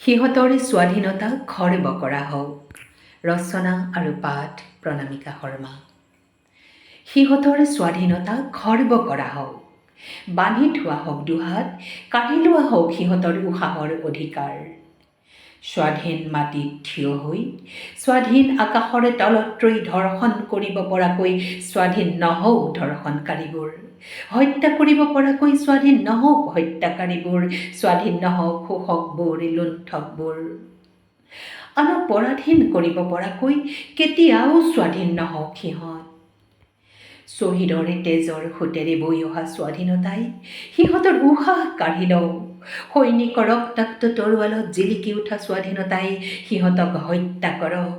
সিহঁতৰ স্বাধীনতা খৰ্ব কৰা হওক। ৰচনা আৰু পাঠ প্ৰণামিকা শৰ্মা। সিহঁতৰ স্বাধীনতা খৰ্ব কৰা হওক, বান্ধি থোৱা হওক দুহাত, কাঢ়ি লোৱা হওক সিহঁতৰ উশাহৰ অধিকাৰ। স্বাধীন মাটিত থিয় হৈ, স্বাধীন আকাশৰ তলত ৰৈ ধৰ্ষণ কৰিব পৰাকৈ স্বাধীন নহওক ধৰ্ষণকাৰীবোৰ, হত্যা কৰিব পৰাকৈ স্বাধীন নহওক হত্যাকাৰীবোৰ, স্বাধীন নহওক শোষকবোৰ, লুণ্ঠকবোৰ। আনক পৰাধীন কৰিব পৰাকৈ কেতিয়াও স্বাধীন নহওক সিহঁত। শ্বহীদৰ তেজৰ সোঁতেৰে বৈ অহা স্বাধীনতাই সিহঁতৰ উশাহ কাঢ়ি লওক। সৈনিকৰ ৰক্তাক্ত তৰোৱালত জিলিকি উঠা স্বাধীনতাই সিহঁতক হত্যা কৰক।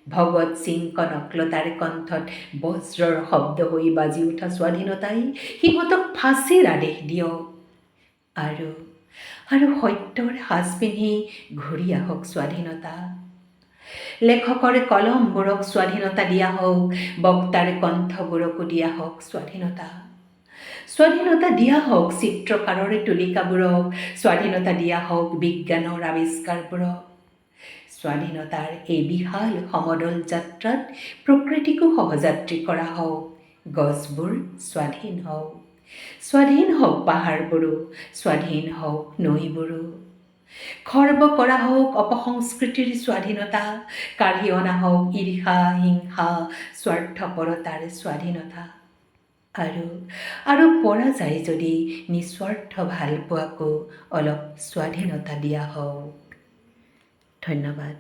ভগৎ সিং কনকলতাৰ কণ্ঠত বজ্ৰৰ শব্দ হৈ বাজি উঠা স্বাধীনতাই সিহঁতক ফাঁচীৰ আদেশ দিয়ক। আৰু সত্যৰ সাজ পিন্ধি ঘূৰি আহক স্বাধীনতা। লেখকৰ কলমবোৰক স্বাধীনতা দিয়া হওক, বক্তাৰ কণ্ঠবোৰকো দিয়া হওক স্বাধীনতা। স্বাধীনতা দিয়া হওক চিত্ৰকাৰৰ তুলিকাবোৰক, স্বাধীনতা দিয়া হওক বিজ্ঞানৰ আৱিষ্কাৰবোৰক। স্বাধীনতাৰ এই বিশাল সমদল যাত্ৰাত প্ৰকৃতিকো সহযাত্ৰী কৰা হওক। গছবোৰ স্বাধীন হওক, স্বাধীন হওক পাহাৰবোৰো, স্বাধীন হওক নৈবোৰো। খৰ্ব কৰা হওক অপসংস্কৃতিৰ স্বাধীনতা, কাঢ়ি অনা হওক ঈৰ্ষা, হিংসা, স্বাৰ্থপৰতাৰ স্বাধীনতা। আৰু পৰা যায় যদি নিস্বাৰ্থ ভালপোৱাকো অলপ স্বাধীনতা দিয়া হওক। ধন্যবাদ।